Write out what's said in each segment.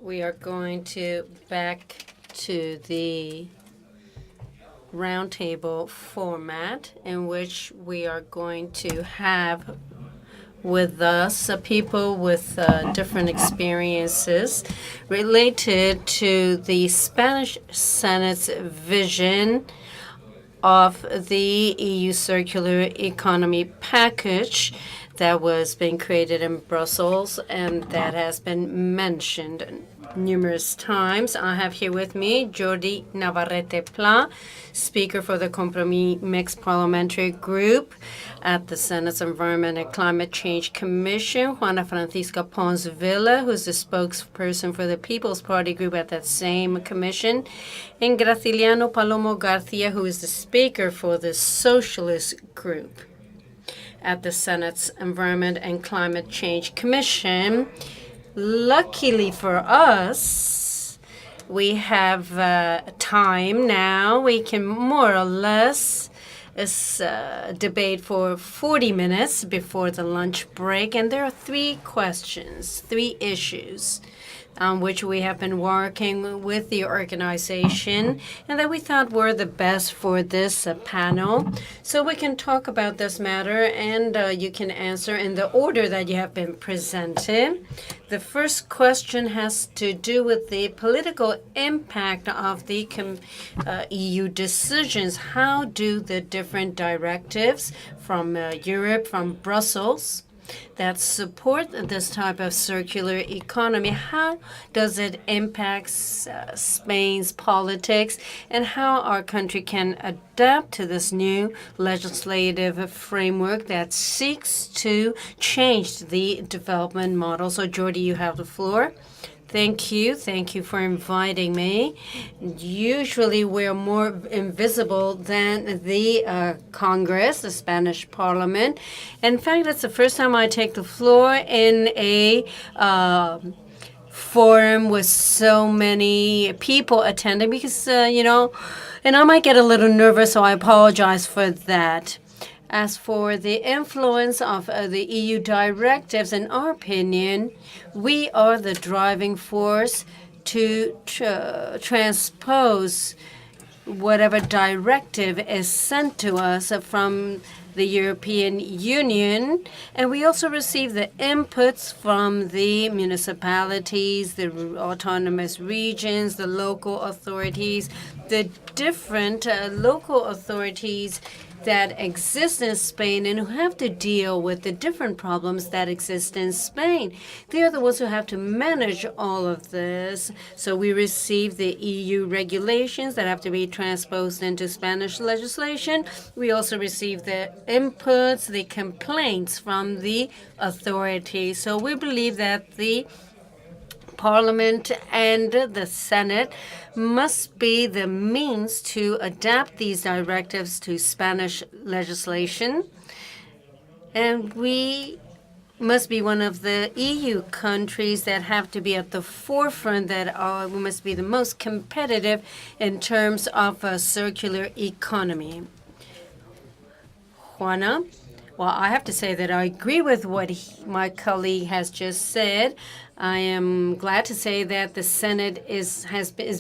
we are going back to the roundtable format in which we are going to have with us people with different experiences related to the Spanish Senate's vision of the EU circular economy package that was being created in Brussels and that has been mentioned numerous times. I have here with me Jordi Navarrete Pla, Speaker for the Compromís Mixed Parliamentary Group at the Senate's Environment and Climate Change Commission, Juana Francisca Pons Vila, who's the spokesperson for the People's Party Group at that same commission, and Graciliano Palomo García, who is the Speaker for the Socialist Group at the Senate's Environment and Climate Change Commission. Luckily for us, we have time now. We can more or less debate for 40 minutes before the lunch break. And there are three issues on which we have been working with the organization and that we thought were the best for this panel. So we can talk about this matter and you can answer in the order that you have been presented. The first question has to do with the political impact of the EU decisions. How do the different directives from Europe, from Brussels, that support this type of circular economy, how does it impact Spain's politics and how our country can adapt to this new legislative framework that seeks to change the development model? So, Jordi, you have the floor. Thank you. Thank you for inviting me. Usually we're more invisible than the Congress, the Spanish Parliament. In fact, it's the first time I take the floor in a forum with so many people attending because, and I might get a little nervous, so I apologize for that. As for the influence of the EU directives, in our opinion, we are the driving force to transpose whatever directive is sent to us from the European Union. And we also receive the inputs from the municipalities, the autonomous regions, the local authorities, the different local authorities that exist in Spain and who have to deal with the different problems that exist in Spain. They are the ones who have to manage all of this. So we receive the EU regulations that have to be transposed into Spanish legislation. We also receive the inputs, the complaints from the authorities. So we believe that the Parliament and the Senate must be the means to adapt these directives to Spanish legislation. And we must be one of the EU countries that have to be at the forefront, we must be the most competitive in terms of a circular economy. Juana? Well, I have to say that I agree with what my colleague has just said. I am glad to say that the Senate is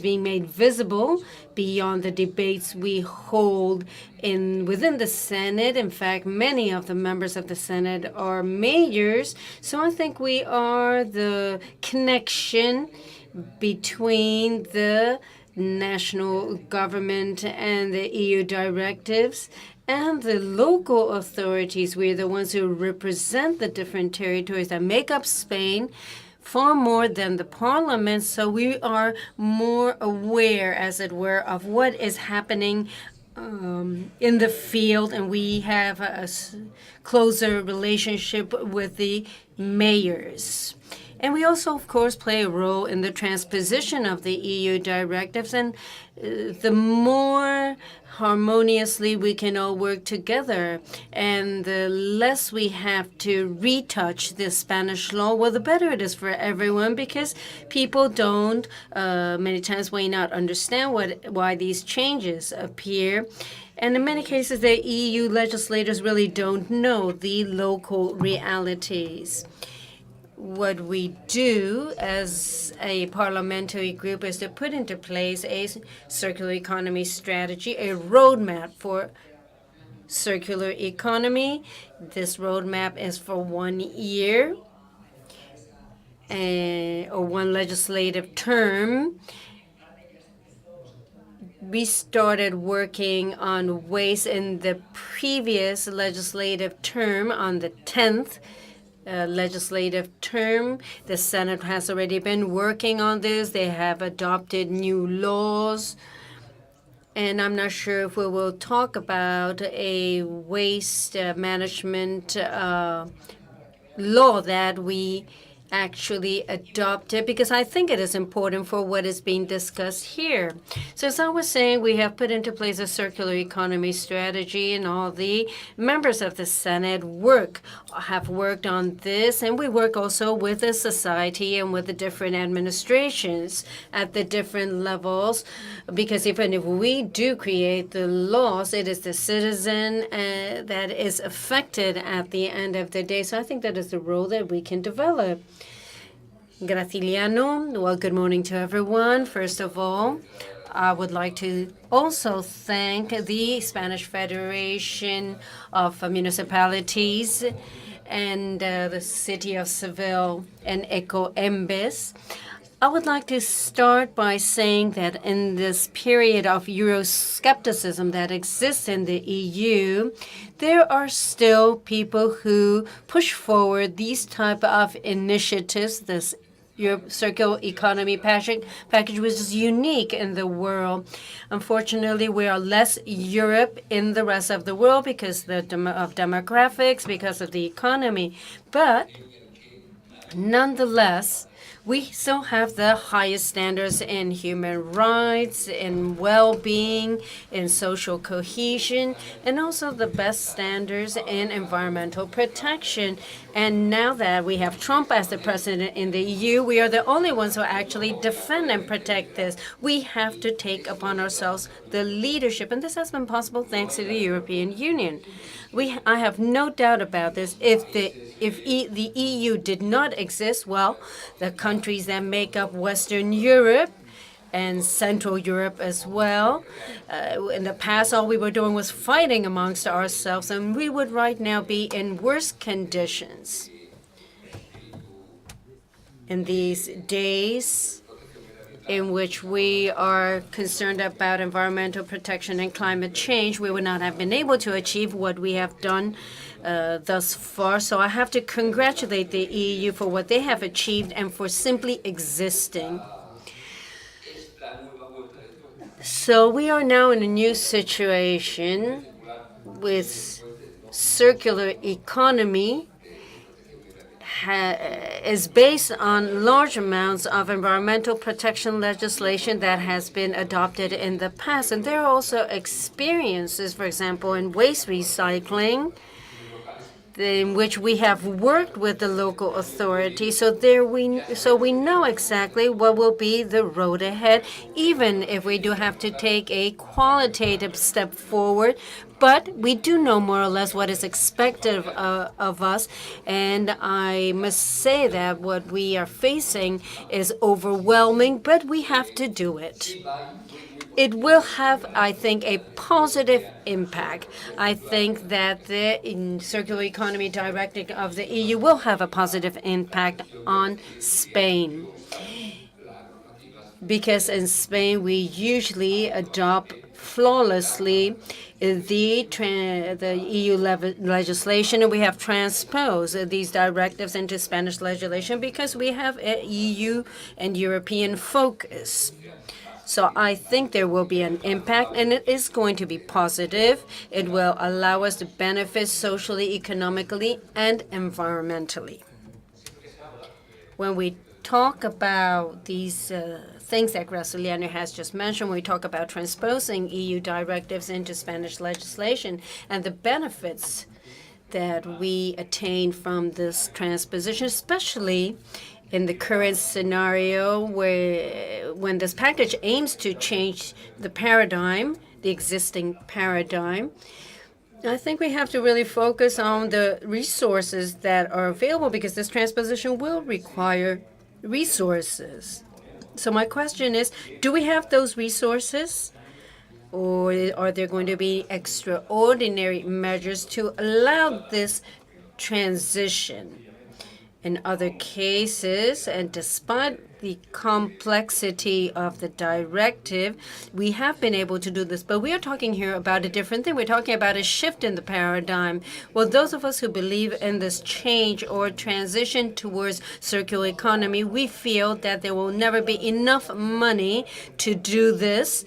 being made visible beyond the debates we hold within the Senate. In fact, many of the members of the Senate are mayors. So I think we are the connection between the national government and the EU directives. And the local authorities, we're the ones who represent the different territories that make up Spain far more than the parliament. So we are more aware, as it were, of what is happening in the field. And we have a closer relationship with the mayors. And we also, of course, play a role in the transposition of the EU directives. And the more harmoniously we can all work together and the less we have to retouch the Spanish law, well, the better it is for everyone, because people don't many times may not understand why these changes appear. And in many cases, the EU legislators really don't know the local realities. what we do as a parliamentary group is to put into place a circular economy strategy, a roadmap for circular economy. This roadmap is for 1 year or one legislative term. We started working on waste in the previous legislative term on the 10th legislative term. The Senate has already been working on this. They have adopted new laws. And I'm not sure if we will talk about a waste management law that we actually adopted, because I think it is important for what is being discussed here. So as I was saying, we have put into place a circular economy strategy, and all the members of the Senate have worked on this, and we work also with the society and with the different administrations at the different levels, because even if we do create the laws, it is the citizen that is affected at the end of the day. So I think that is the role that we can develop. Graciliano, well, good morning to everyone. First of all, I would like to also thank the Spanish Federation of Municipalities and the City of Seville and Ecoembes. I would like to start by saying that in this period of Euroscepticism that exists in the EU, there are still people who push forward these type of initiatives, this circular economy package, which is unique in the world. Unfortunately, we are less Europe in the rest of the world because of demographics, because of the economy. But nonetheless, we still have the highest standards in human rights, in well-being, in social cohesion, and also the best standards in environmental protection. And now that we have Trump as the president in the EU, we are the only ones who actually defend and protect this. We have to take upon ourselves the leadership, and this has been possible thanks to the European Union. I have no doubt about this. If the EU did not exist, well, the countries that make up Western Europe and Central Europe as well, in the past, all we were doing was fighting amongst ourselves, and we would right now be in worse conditions. In these days in which we are concerned about environmental protection and climate change, we would not have been able to achieve what we have done thus far. So I have to congratulate the EU for what they have achieved and for simply existing. So we are now in a new situation with circular economy is based on large amounts of environmental protection legislation that has been adopted in the past. And there are also experiences, for example, in waste recycling, in which we have worked with the local authorities. So we know exactly what will be the road ahead, even if we do have to take a qualitative step forward. But we do know more or less what is expected of us. And I must say that what we are facing is overwhelming, but we have to do it. It will have, I think, a positive impact. I think that the Circular Economy Directive of the EU will have a positive impact on Spain. Because in Spain, we usually adopt flawlessly the EU legislation, and we have transposed these directives into Spanish legislation because we have a EU and European focus. So I think there will be an impact, and it is going to be positive. It will allow us to benefit socially, economically, and environmentally. When we talk about these things that Graciliano has just mentioned, we talk about transposing EU directives into Spanish legislation and the benefits that we attain from this transposition, especially in the current scenario when this package aims to change the paradigm, the existing paradigm. I think we have to really focus on the resources that are available because this transposition will require resources. So my question is, do we have those resources? Or are there going to be extraordinary measures to allow this transition? In other cases, and despite the complexity of the directive, we have been able to do this. But we are talking here about a different thing. We're talking about a shift in the paradigm. Well, those of us who believe in this change or transition towards circular economy, we feel that there will never be enough money to do this,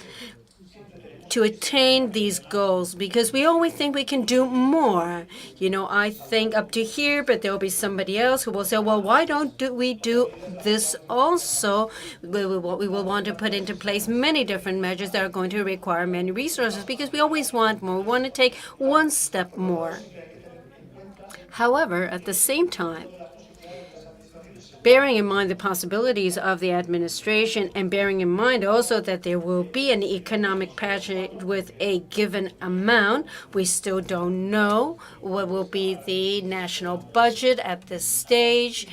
to attain these goals, because we always think we can do more. I think up to here, but there will be somebody else who will say, well, why don't we do this also? We will want to put into place many different measures that are going to require many resources because we always want more. We want to take one step more. However, at the same time, bearing in mind the possibilities of the administration and bearing in mind also that there will be an economic package with a given amount, we still don't know what will be the national budget at this stage.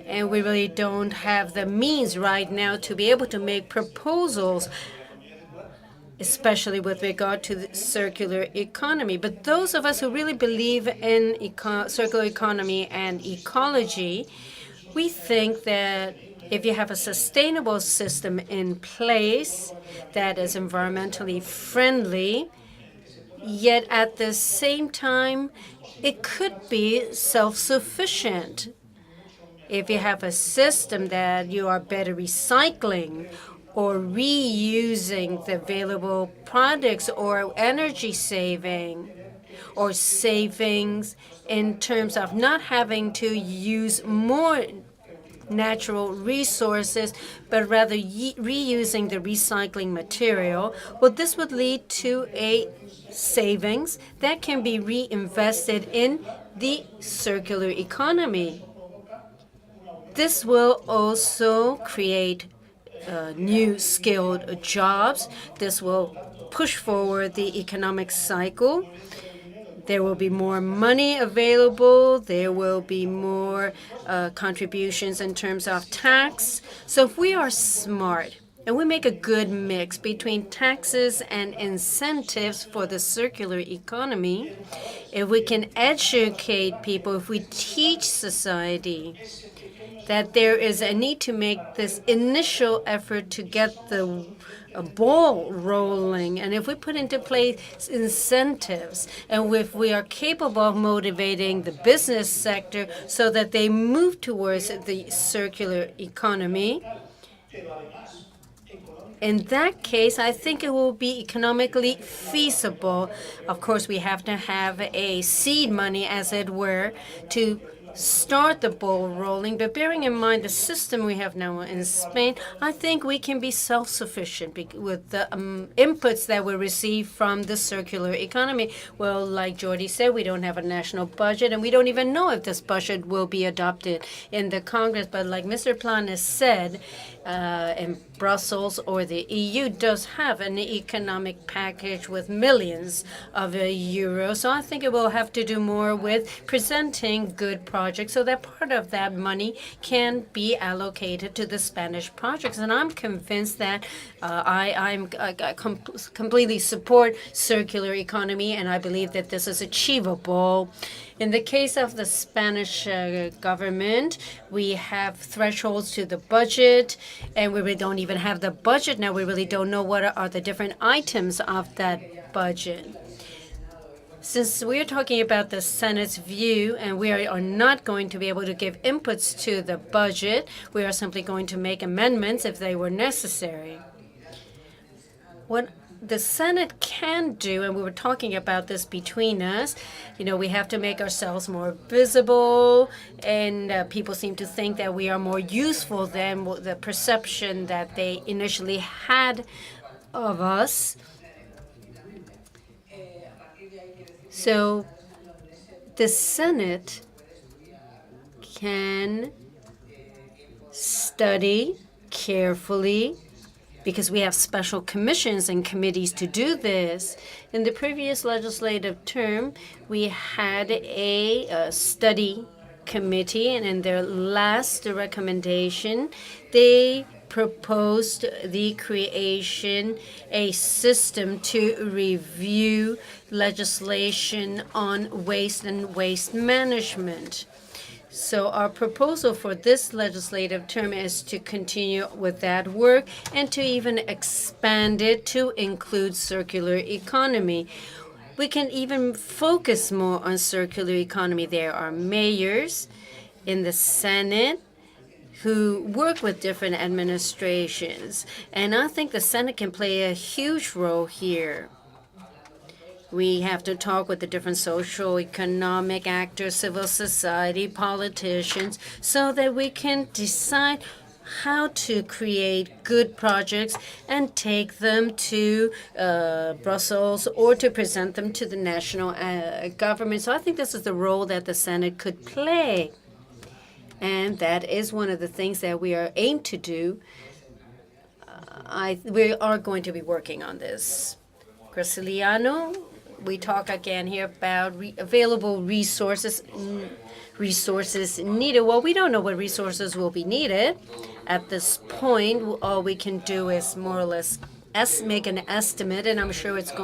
And we really don't have the means right now to be able to make proposals, especially with regard to the circular economy. But those of us who really believe in circular economy and ecology, we think that if you have a sustainable system in place that is environmentally friendly, yet at the same time, it could be self-sufficient. If you have a system that you are better recycling or reusing the available products or energy saving or savings in terms of not having to use more natural resources, but rather reusing the recycling material, well, this would lead to a savings that can be reinvested in the circular economy. This will also create new skilled jobs. This will push forward the economic cycle. There will be more money available. There will be more contributions in terms of tax. So if we are smart and we make a good mix between taxes and incentives for the circular economy, if we can educate people, if we teach society that there is a need to make this initial effort to get the ball rolling, and if we put into place incentives, and if we are capable of motivating the business sector so that they move towards the circular economy, in that case, I think it will be economically feasible. Of course, we have to have a seed money, as it were, to start the ball rolling. But bearing in mind the system we have now in Spain, I think we can be self-sufficient with the inputs that we receive from the circular economy. Well, like Jordi said, we don't have a national budget, and we don't even know if this budget will be adopted in the Congress. But like Mr. Planes said, in Brussels or the EU does have an economic package with millions of euros. So I think it will have to do more with presenting good projects so that part of that money can be allocated to the Spanish projects. And I'm convinced that I completely support circular economy, and I believe that this is achievable. In the case of the Spanish government, we have thresholds to the budget, and we really don't even have the budget now. We really don't know what are the different items of that budget. Since we are talking about the Senate's view, and we are not going to be able to give inputs to the budget, we are simply going to make amendments if they were necessary. What the Senate can do, and we were talking about this between us, we have to make ourselves more visible, and people seem to think that we are more useful than the perception that they initially had of us. So the Senate can study carefully because we have special commissions and committees to do this. In the previous legislative term, we had a study committee, and in their last recommendation, they proposed the creation a system to review legislation on waste and waste management. So our proposal for this legislative term is to continue with that work and to even expand it to include circular economy. We can even focus more on circular economy. There are mayors in the Senate who work with different administrations, and I think the Senate can play a huge role here. We have to talk with the different social, economic actors, civil society, politicians, so that we can decide how to create good projects and take them to Brussels or to present them to the national government. So I think this is the role that the Senate could play. And that is one of the things that we are aimed to do. We are going to be working on this. Graciliano, we talk again here about available resources needed. Well, we don't know what resources will be needed. At this point, all we can do is more or less make an estimate, and I'm sure it's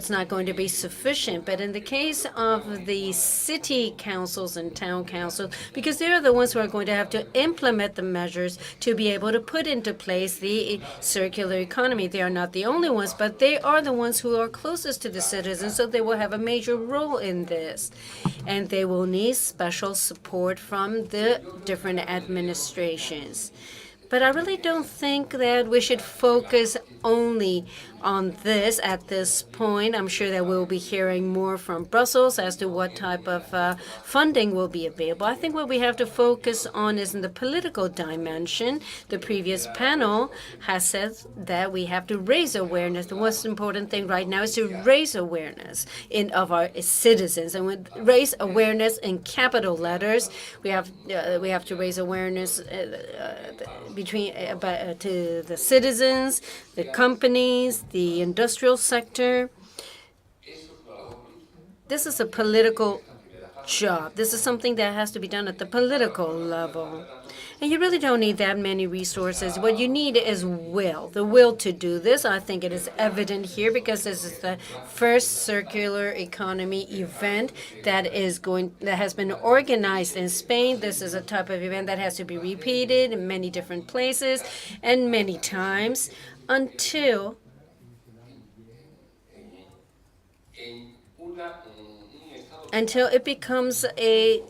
not going to be sufficient. But in the case of the city councils and town councils, because they're the ones who are going to have to implement the measures to be able to put into place the circular economy. They are not the only ones, but they are the ones who are closest to the citizens, so they will have a major role in this. And they will need special support from the different administrations. But I really don't think that we should focus only on this at this point. I'm sure that we'll be hearing more from Brussels as to what type of funding will be available. I think what we have to focus on is in the political dimension. The previous panel has said that we have to raise awareness. The most important thing right now is to raise awareness of our citizens, and with raise awareness in capital letters. We have to raise awareness to the citizens, the companies, the industrial sector. This is a political job. This is something that has to be done at the political level. And you really don't need that many resources. What you need is the will to do this. I think it is evident here because this is the first circular economy event that has been organized in Spain. This is a type of event that has to be repeated in many different places and many times until it becomes a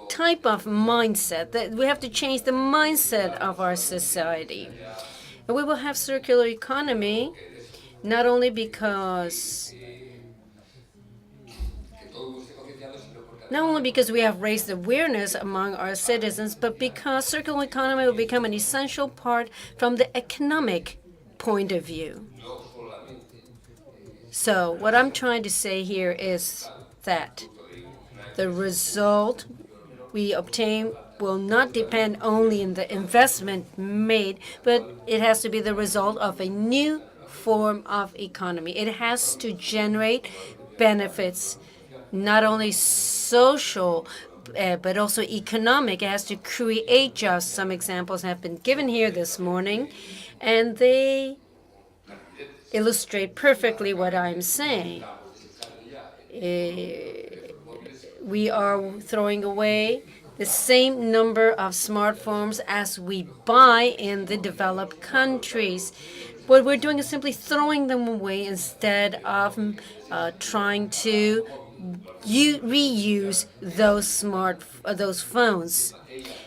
type of mindset that we have to change the mindset of our society. And we will have circular economy not only because we have raised awareness among our citizens, but because circular economy will become an essential part from the economic point of view. So what I'm trying to say here is that the result we obtain will not depend only on the investment made, but it has to be the result of a new form of economy. It has to generate benefits, not only social, but also economic. It has to create jobs. Some examples have been given here this morning, and they illustrate perfectly what I'm saying. We are throwing away the same number of smartphones as we buy in the developed countries. What we're doing is simply throwing them away instead of trying to reuse those phones.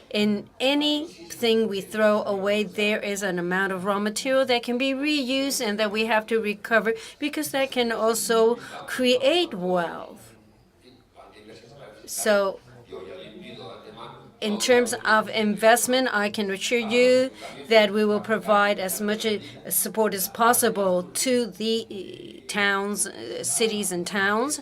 In anything we throw away, there is an amount of raw material that can be reused and that we have to recover, because that can also create wealth. So in terms of investment, I can assure you that we will provide as much support as possible to the towns, cities and towns,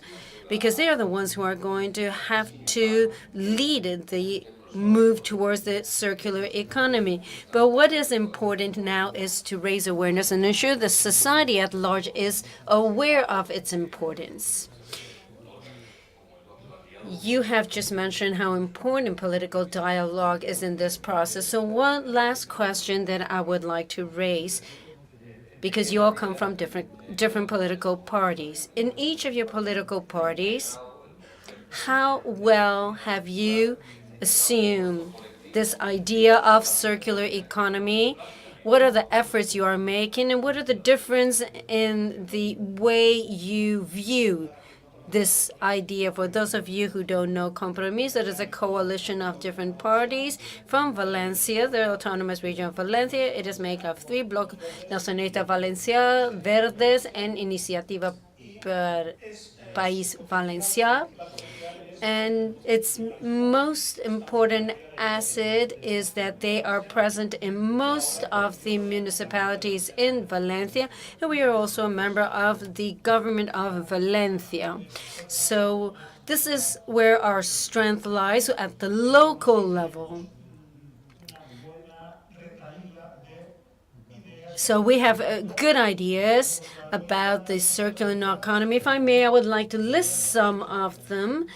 because they are the ones who are going to have to lead the move towards the circular economy. But what is important now is to raise awareness and ensure the society at large is aware of its importance. You have just mentioned how important political dialogue is in this process. So one last question that I would like to raise, because you all come from different political parties. In each of your political parties, how well have you assumed this idea of circular economy? What are the efforts you are making, and what are the difference in the way you view this idea? For those of you who don't know, Compromís, that is a coalition of different parties from Valencia, the autonomous region of Valencia. It is made of three blocks: Nacionalista Valencia, Verdes, and Iniciativa per País Valencià. And its most important asset is that they are present in most of the municipalities in Valencia, and we are also a member of the government of Valencia. So this is where our strength lies, at the local level. So we have good ideas about the circular economy. If I may, I would like to list some of them.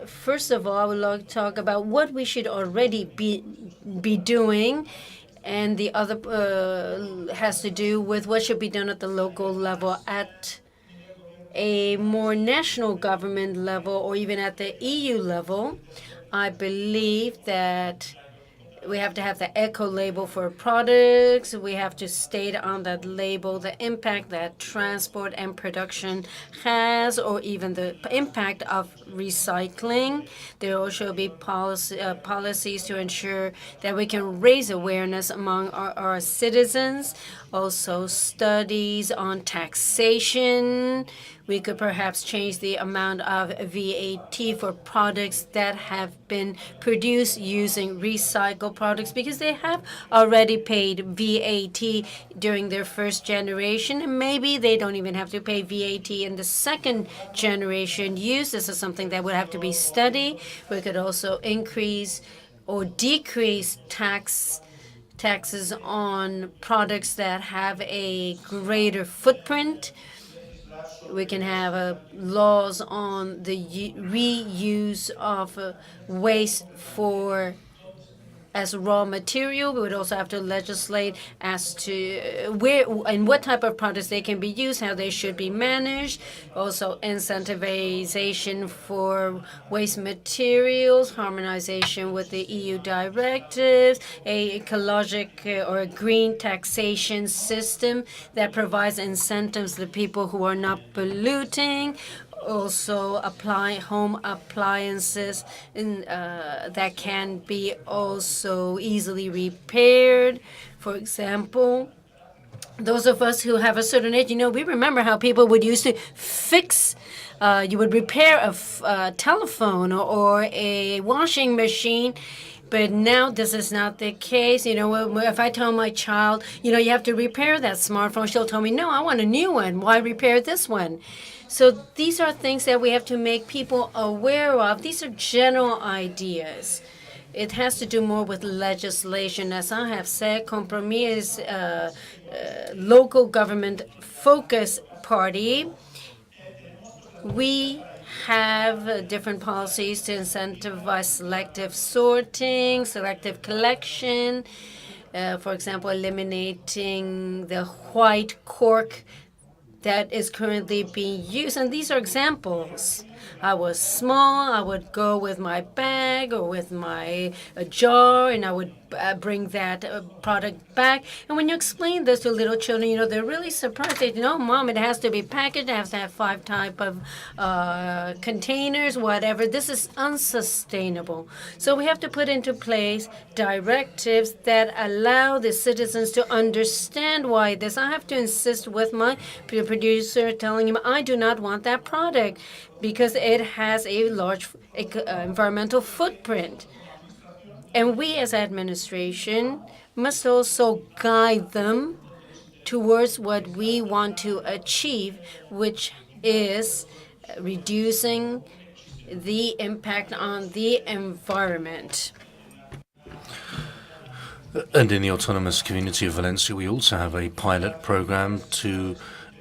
First of all, I would like to talk about what we should already be doing, and the other has to do with what should be done at the local level, at a more national government level, or even at the EU level. I believe that we have to have the eco label for products. We have to state on that label the impact that transport and production has, or even the impact of recycling. There also be policies to ensure that we can raise awareness among our citizens. Also, studies on taxation. We could perhaps change the amount of VAT for products that have been produced using recycled products, because they have already paid VAT during their first generation, and maybe they don't even have to pay VAT in the second generation use. This is something that would have to be studied. We could also increase or decrease taxes on products that have a greater footprint. We can have laws on the reuse of waste as raw material. We would also have to legislate as to where and what type of products they can be used, how they should be managed. Also, incentivization for waste materials, harmonization with the EU directives, a ecologic or a green taxation system that provides incentives to people who are not polluting. Also apply home appliances that can be also easily repaired. For example, those of us who have a certain age, we remember how people would used to fix, you would repair a telephone or a washing machine. But now this is not the case. If I tell my child, you have to repair that smartphone, she'll tell me, no, I want a new one. Why repair this one? So these are things that we have to make people aware of. These are general ideas. It has to do more with legislation. As I have said, Compromís is a local government focus party. We have different policies to incentivize selective sorting, selective collection. For example, eliminating the white cork that is currently being used. And these are examples. I was small, I would go with my bag or with my jar, and I would bring that product back. And when you explain this to little children, they're really surprised. They know, Mom, it has to be packaged, it has to have 5 type of containers, whatever. This is unsustainable. So we have to put into place directives that allow the citizens to understand why this. I have to insist with my producer, telling him I do not want that product because it has a large environmental footprint. And we as administration must also guide them towards what we want to achieve, which is reducing the impact on the environment. And in the autonomous community of Valencia, we also have a pilot program to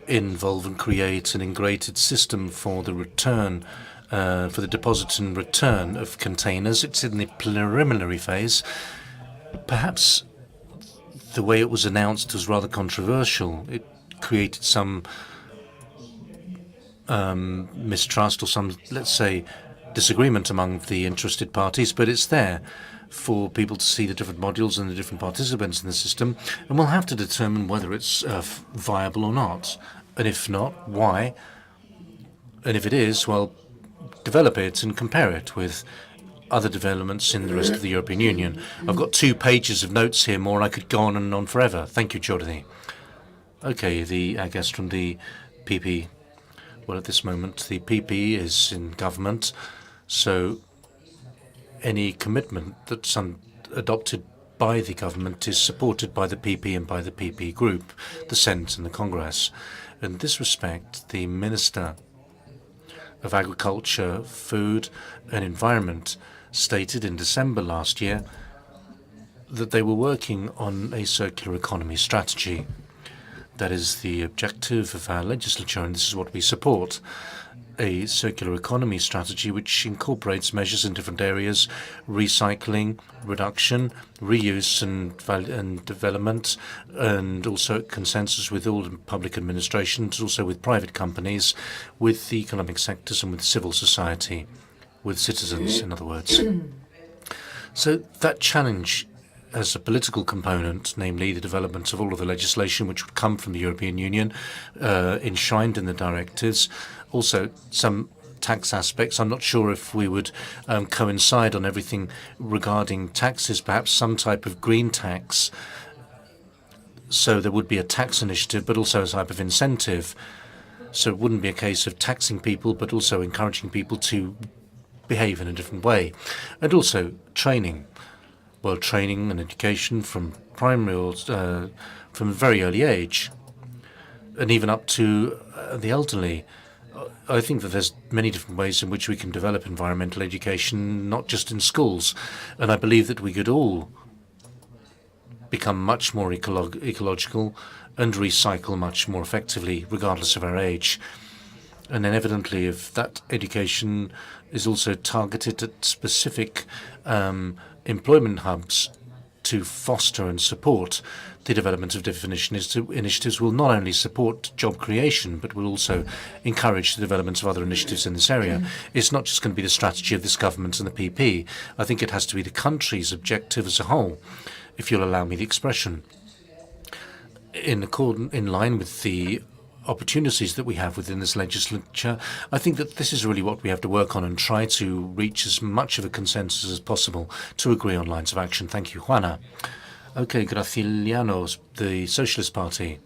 involve and create an integrated system for the return, for the deposit and return of containers. It's in the preliminary phase. Perhaps the way it was announced was rather controversial. It created some mistrust or some, let's say, disagreement among the interested parties, but it's there for people to see the different modules and the different participants in the system, and we'll have to determine whether it's viable or not. And if not, why? And if it is, well, develop it and compare it with other developments in the rest of the European Union. I've got 2 pages of notes here more, and I could go on and on forever. Thank you, Jordi. Okay, I guess from the PP. Well, at this moment, the PP is in government, so any commitment that's adopted by the government is supported by the PP and by the PP group, the Senate and the Congress. In this respect, the Minister of Agriculture, Food and Environment stated in December last year that they were working on a circular economy strategy. That is the objective of our legislature, and this is what we support. A circular economy strategy which incorporates measures in different areas: recycling, reduction, reuse and development, and also consensus with all public administrations, also with private companies, with the economic sectors and with civil society, with citizens, in other words. So that challenge as a political component, namely the development of all of the legislation which would come from the European Union, enshrined in the directives, also some tax aspects. I'm not sure if we would coincide on everything regarding taxes, perhaps some type of green tax. So there would be a tax initiative, but also a type of incentive. So it wouldn't be a case of taxing people, but also encouraging people to behave in a different way. And also training. Well, training and education from primary, from a very early age, and even up to the elderly. I think that there's many different ways in which we can develop environmental education, not just in schools. And I believe that we could all become much more ecological and recycle much more effectively, regardless of our age. And then evidently, if that education is also targeted at specific employment hubs to foster and support the development of different initiatives, will not only support job creation, but will also encourage the development of other initiatives in this area. It's not just going to be the strategy of this government and the PP. I think it has to be the country's objective as a whole, if you'll allow me the expression, in line with the opportunities that we have within this legislature. I think that this is really what we have to work on and try to reach as much of a consensus as possible to agree on lines of action. Thank you, Juana. Okay, Graciliano, the Socialist Party.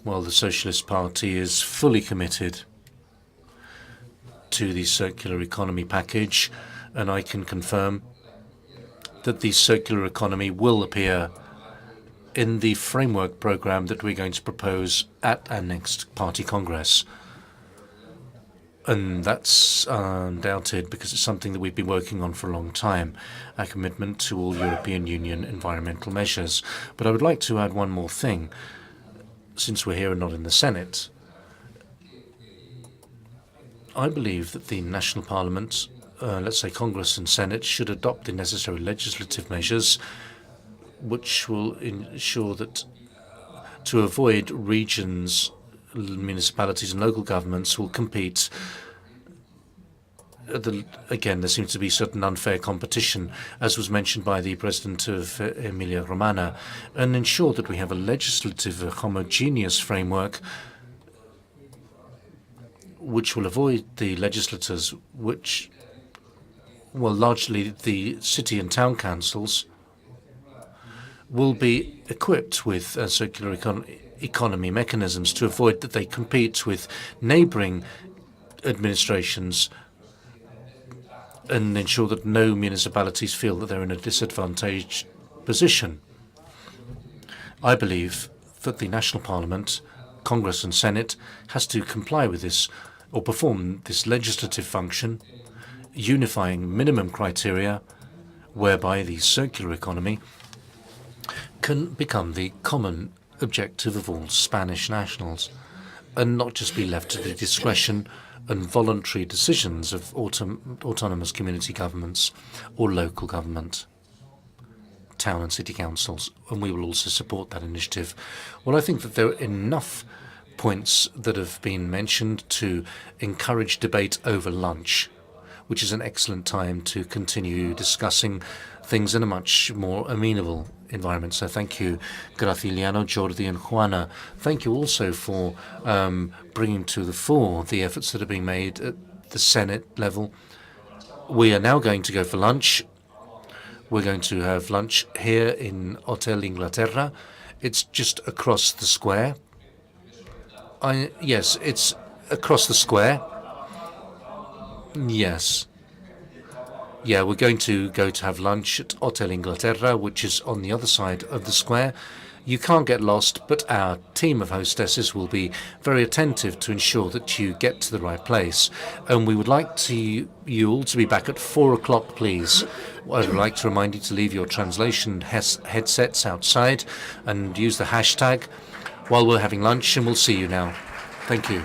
Well, the Socialist Party is fully committed to the circular economy package, and I can confirm that the circular economy will appear in the framework program that we're going to propose at our next party congress. And that's undoubted because it's something that we've been working on for a long time, our commitment to all European Union environmental measures. But I would like to add one more thing, since we're here and not in the Senate. I believe that the national parliaments, let's say Congress and Senate, should adopt the necessary legislative measures which will ensure that to avoid regions, municipalities and local governments will compete. Again, there seems to be certain unfair competition, as was mentioned by the president of Emilia-Romagna, and ensure that we have a legislative, homogeneous framework which will avoid the legislators, which, well, largely the city and town councils, will be equipped with circular economy mechanisms to avoid that they compete with neighbouring administrations and ensure that no municipalities feel that they're in a disadvantaged position. I believe that the national parliament, Congress and Senate has to comply with this or perform this legislative function, unifying minimum criteria whereby the circular economy can become the common objective of all Spanish nationals and not just be left to the discretion and voluntary decisions of autonomous community governments or local government, town and city councils, and we will also support that initiative. Well, I think that there are enough points that have been mentioned to encourage debate over lunch, which is an excellent time to continue discussing things in a much more amenable environment. So thank you, Graciliano, Jordi and Juana. Thank you also for bringing to the fore the efforts that are being made at the Senate level. We are now going to go for lunch. We're going to have lunch here in Hotel Inglaterra. It's just across the square. Yes, it's across the square. Yes. Yeah, we're going to go to have lunch at Hotel Inglaterra, which is on the other side of the square. You can't get lost, but our team of hostesses will be very attentive to ensure that you get to the right place. And we would like you all to be back at 4 o'clock, please. I would like to remind you to leave your translation headsets outside and use the hashtag while we're having lunch, and we'll see you now. Thank you.